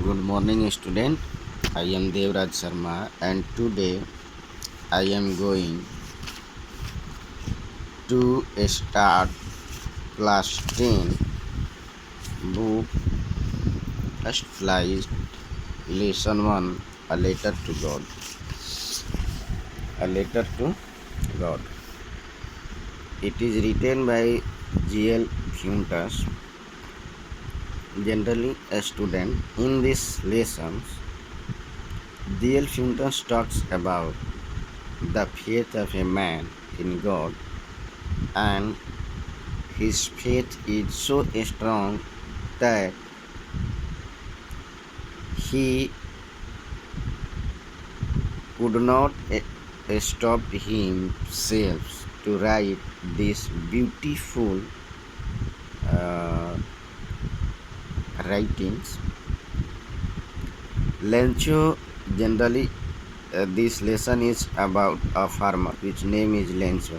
Good morning, student. I am Devraj Sharma, and today I am going to start class 10 book First Flight lesson 1, a letter to God. A letter to God. It is written by G.L. Fuentes. Generally a student. In these lessons, G.L. Fuentes talks about the faith of a man in God, and his faith is so strong that he could not stop himself to write these beautiful uh, writings. Lencho generally this lesson is about a farmer which name is Lencho,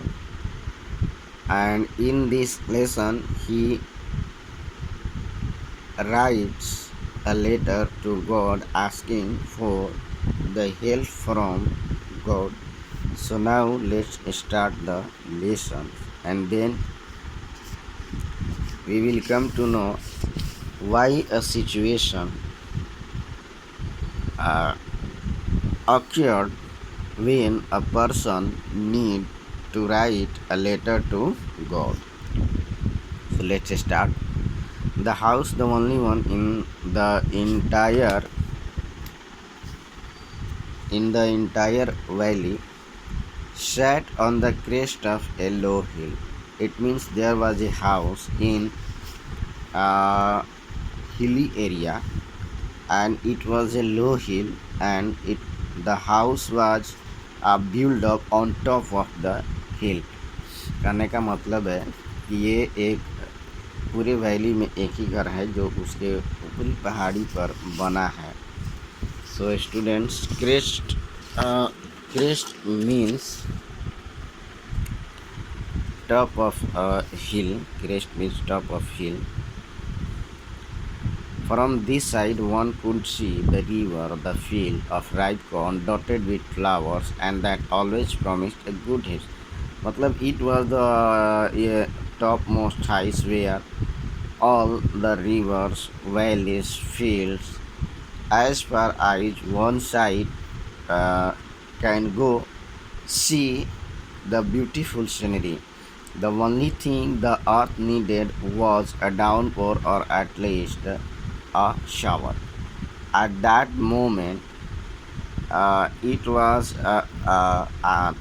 and in this lesson he writes a letter to God asking for the help from God. So now let's start the lesson, and then we will come to know why a situation uh, occurred when a person need to write a letter to God. So let's start. The house, the only one in the entire valley, sat on the crest of a low hill. It means there was a house in a hilly area, and it was a low hill, and the house was built up on top of the hill. कहने का मतलब है कि ये एक पूरे valley में एक ही घर है जो उसके ऊपरी पहाड़ी पर बना है. So students, crest means top of a hill. Crest means top of hill. From this side one could see the river, the field of ripe corn dotted with flowers, and that always promised a good harvest. मतलब it was the topmost heights where all the rivers, valleys, fields, as far as one side uh, can go, see the beautiful scenery. The only thing the earth needed was a downpour, or at least a shower. At that moment, it was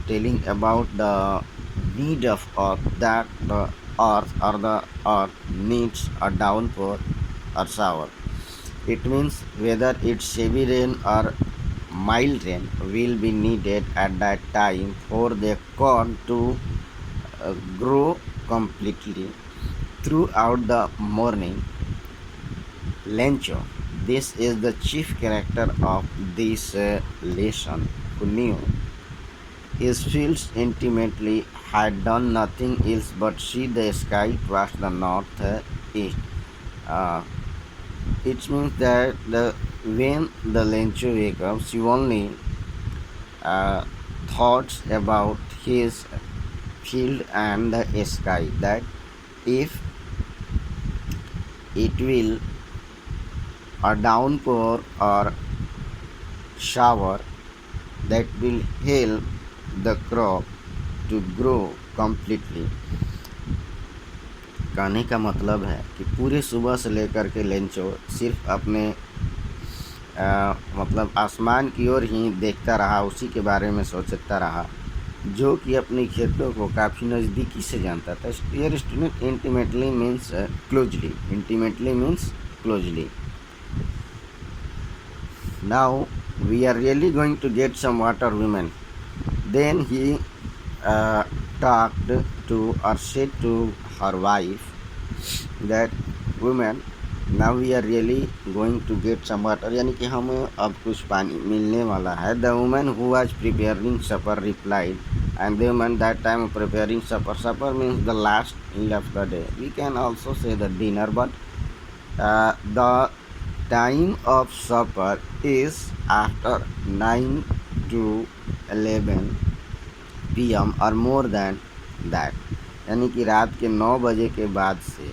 telling about the need of earth, that the earth needs a downpour or shower. It means whether it's heavy rain or mild rain will be needed at that time for the corn to grow completely. Throughout the morning, Lencho, this is the chief character of this lesson, who knew his fields intimately, had done nothing else but see the sky past the northeast. Uh, it means that when the Lencho wakes up, she only thoughts about his field and the sky, that if it will a downpour or shower, that will help the crop to grow completely. कहने का मतलब है कि पूरे सुबह से लेकर के लेंचो सिर्फ अपने मतलब आसमान की ओर ही देखता रहा, उसी के बारे में सोचता रहा, जो कि अपने खेतों को काफ़ी नज़दीकी से जानता था. Dear student, intimately means closely. Intimately means closely. Now we are really going to get some water, women. Then he talked to, or said to her wife, that women, now we are really going to get some water, यानी कि हम अब कुछ पानी मिलने वाला है. The woman who was preparing supper replied, and the woman that time preparing supper. Supper means the last meal of the day. We can also say the dinner, but the Time of supper is after 9 to 11 p.m. or more than that, यानी कि रात के 9 बजे के बाद से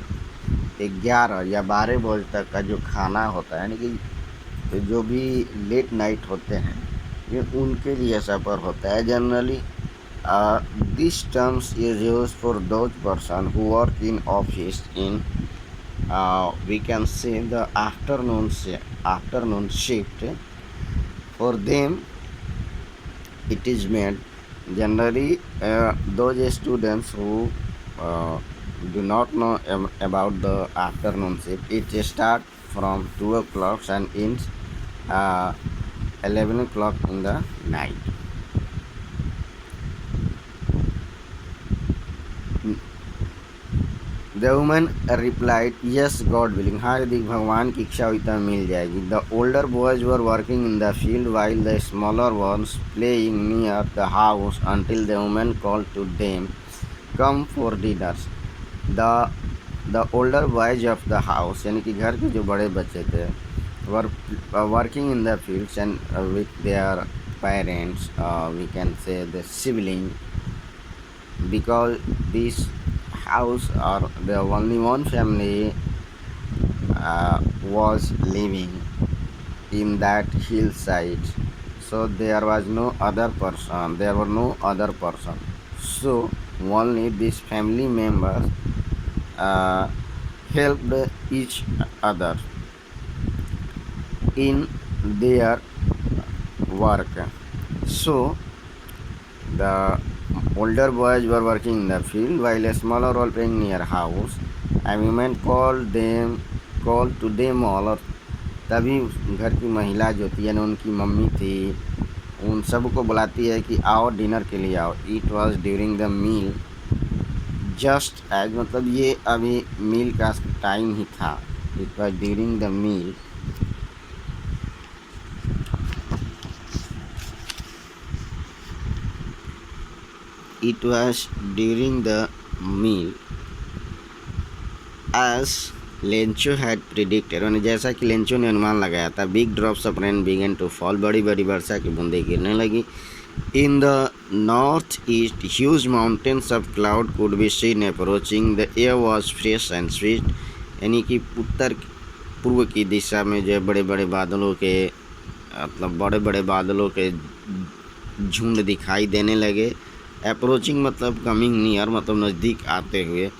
11 या 12 बजे तक का जो खाना होता है, यानी कि जो भी लेट नाइट होते हैं ये उनके लिए सफ़र होता है। Generally this terms is use for those person who work in office in we can say the afternoon shift. For them it is made. Generally those students who uh, do not know about the afternoon shift, it start from 2 o'clock and ends uh, 11 o'clock in the night. The woman replied yes God willing, हाँ यदि भगवान की इच्छा हुई तो मिल जाएगी। The older boys were working in the field while the smaller ones playing near the house until the women call to them come for dinners. The older boys of the house, यानी कि घर के जो बड़े बच्चे थे, were working in the fields and with their parents, we can से the sibling, because this house or the only one family was living in that hillside, so there were no other person, so only these family members uh, helped each other in their work. So the older boys were working in the field while a smaller were playing near house. A woman called to them all, और तभी घर की महिला जो थी यानी उनकी mummy थी, उन सबको बुलाती है कि आओ डिनर के लिए आओ। It was during the meal just as, मतलब ये अभी मील का टाइम ही था। It was during the meal, it was during the meal as Lencho had predicted, यानी जैसा कि लेंचो ने अनुमान लगाया था। Big drops of rain began to fall, बड़ी बड़ी वर्षा की बूंदें गिरने लगी। In the north east huge mountains of cloud could be seen approaching, the air was fresh and sweet, यानी कि उत्तर पूर्व की दिशा में जो बड़े बड़े बादलों के मतलब बड़े बड़े बादलों के झुंड दिखाई देने लगे। अप्रोचिंग मतलब कमिंग नियर, मतलब नज़दीक आते हुए।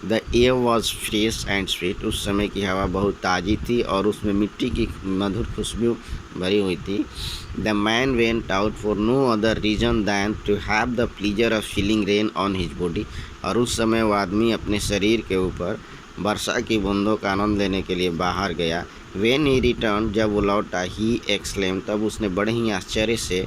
The air was fresh and sweet, उस समय की हवा बहुत ताज़ी थी और उसमें मिट्टी की मधुर खुशबू भरी हुई थी। The man went out for no other reason than to have the pleasure of feeling rain on his body, और उस समय वो आदमी अपने शरीर के ऊपर वर्षा की बूंदों का आनंद लेने के लिए बाहर गया। वेन ही रिटर्न, जब वो लौटा, ही एक्सक्लेम, तब उसने बड़े ही आश्चर्य से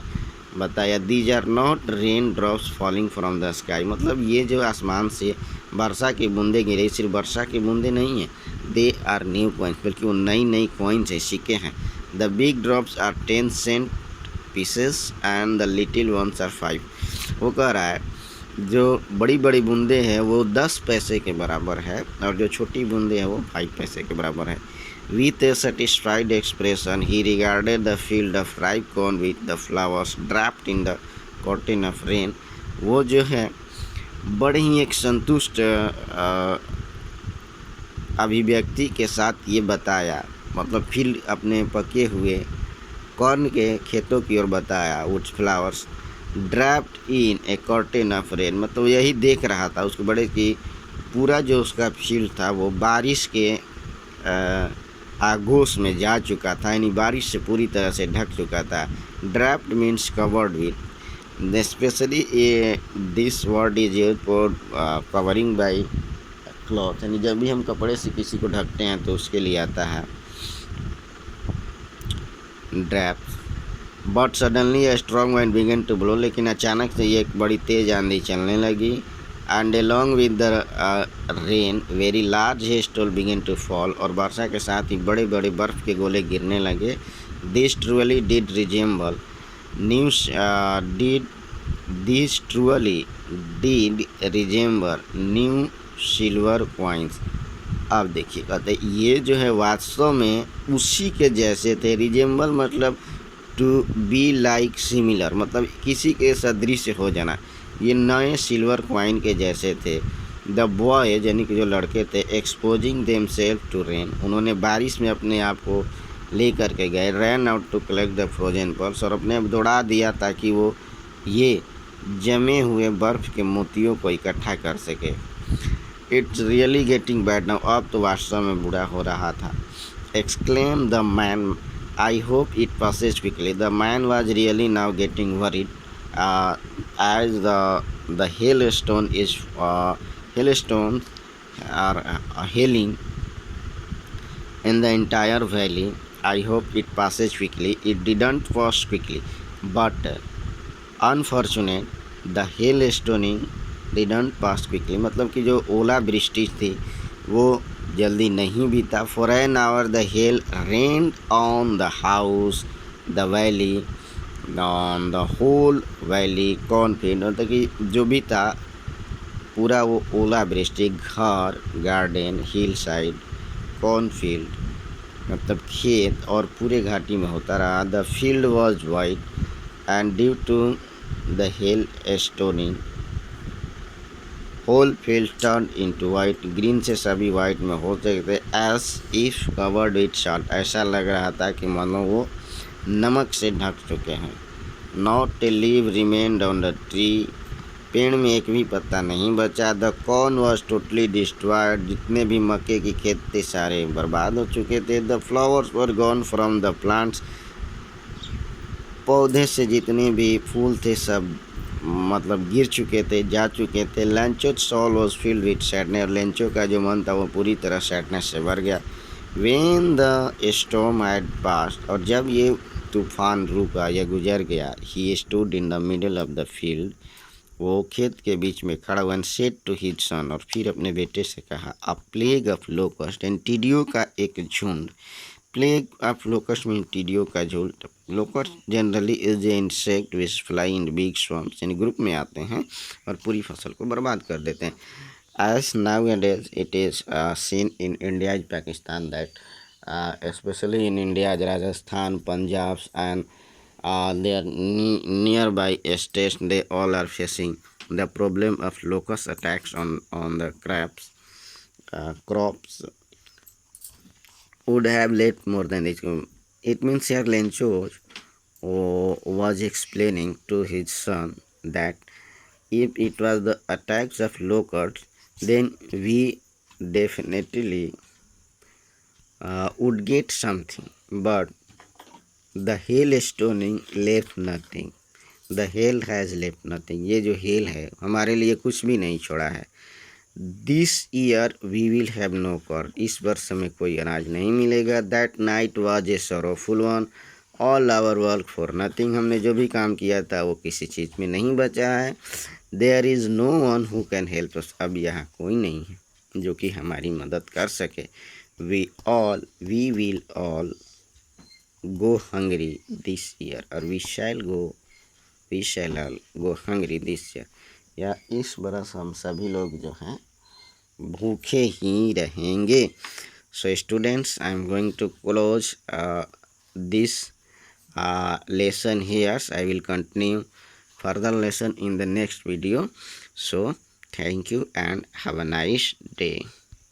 बताया, these are not rain drops falling from the sky, मतलब ये जो आसमान से वर्षा की बूंदें गिरी सिर्फ वर्षा की बूंदें नहीं हैं, दे आर न्यू कॉइन्स, बल्कि वो नई नई कॉइन्स हैं, सिक्के हैं। The big drops are 10 cent pieces and the little ones are 5, वो कह रहा है जो बड़ी बड़ी बूंदें हैं वो 10 पैसे के बराबर है और जो छोटी बूंदें हैं वो 5 पैसे के बराबर है। With a satisfied expression, he regarded the field of ripe corn with the flowers draped in the curtain of rain. वो जो है बड़े ही एक संतुष्ट अभिव्यक्ति के साथ ये बताया, मतलब फील्ड अपने पके हुए कॉर्न के खेतों की ओर बताया। With flowers draped in A curtain of rain, मतलब यही देख रहा था उसको बड़े कि पूरा जो उसका फील्ड था वो बारिश के आगोश में जा चुका था, यानी बारिश से पूरी तरह से ढक चुका था। Draped means covered with, especially this word is used for covering by cloth, यानी जब भी हम कपड़े से किसी को ढकते हैं तो उसके लिए आता है ड्रैप। But suddenly a strong wind began to blow, लेकिन अचानक से ये एक बड़ी तेज़ आंधी चलने लगी। And along with the rain very large hailstones began to fall, और वर्षा के साथ ही बड़े बड़े बर्फ़ के गोले गिरने लगे। This truly did resemble new silver coins, अब देखिए कहते ये जो है वास्तव में उसी के जैसे थे। रिजेम्बल मतलब टू बी लाइक सिमिलर, मतलब किसी के सदृश हो जाना। ये नए सिल्वर कॉइन के जैसे थे। द बॉय यानी कि जो लड़के थे, exposing them self to rain, उन्होंने बारिश में अपने आप को ले कर के गए। Ran out to collect the frozen pearls, और अपने दौड़ा दिया ताकि वो ये जमे हुए बर्फ़ के मोतियों को इकट्ठा कर सके। It's really getting bad now, अब तो वास्तव में बुरा हो रहा था। Exclaim the man, I hope it passes quickly. The man was really now getting worried, as the hailstones are hailing in the entire valley. I hope it passes quickly. It didn't pass quickly, but unfortunate the hell stoning didn't pass quickly, मतलब कि जो ओला वृष्टि थी वो जल्दी नहीं बीता। For an hour the hail rained on the house, the valley, on the whole valley cornfield, मतलब कि जो भी था पूरा वो ओला वृष्टि घर, गार्डन, हिल साइड, कॉर्नफील्ड मतलब खेत और पूरे घाटी में होता रहा। The field was white and due to the hail stoning, whole field turned into white. Green से सभी वाइट में हो सकते, as if covered with salt, ऐसा लग रहा था कि मानो वो नमक से ढक चुके हैं। Not a leaf remained on the tree, पेड़ में एक भी पत्ता नहीं बचा। The corn was totally destroyed, जितने भी मक्के की खेत थे सारे बर्बाद हो चुके थे। The flowers were gone from the plants, पौधे से जितने भी फूल थे सब मतलब गिर चुके थे, जा चुके थे। लेंचो's soul was filled with sadness, और लेंचो का जो मन था वो पूरी तरह सैडनेस से भर गया। When the storm had passed, और जब ये तूफान रुका या गुजर गया, he stood in the middle of the field, वो खेत के बीच में खड़ा हुआ। said to his son, और फिर अपने बेटे से कहा, a plague of locust, and टिड्डियों का एक झुंड। प्लेग ऑफ लोकस्ट मीन टिड्डियों का झुंड। Locust generally is a insect which fly in big swarms, यानी ग्रुप में आते हैं और पूरी फसल को बर्बाद कर देते हैं। As now and as it is seen in India is Pakistan, that especially in India, Rajasthan, Punjab, and their nearby states, they all are facing the problem of locust attacks on the crops. Would have left more than it. It means here Lencho was explaining to his son that if it was the attacks of locusts, then we definitely would get something. But the hailstoning left nothing. The hail has left nothing. ये जो hail है हमारे लिए कुछ भी नहीं छोड़ा है। This year we will have no corn, इस वर्ष हमें कोई अनाज नहीं मिलेगा। That night was a sorrowful one, all our work for nothing, हमने जो भी काम किया था वो किसी चीज़ में नहीं बचा है। There is no one who can help us, अब यहाँ कोई नहीं है जो कि हमारी मदद कर सके। We will all go hungry this year, और we shall all go hungry this year, या इस बरस हम सभी लोग जो हैं भूखे ही रहेंगे। So students, I am going to close this lesson here. I will continue further lesson in the next video. So thank you and have a nice day.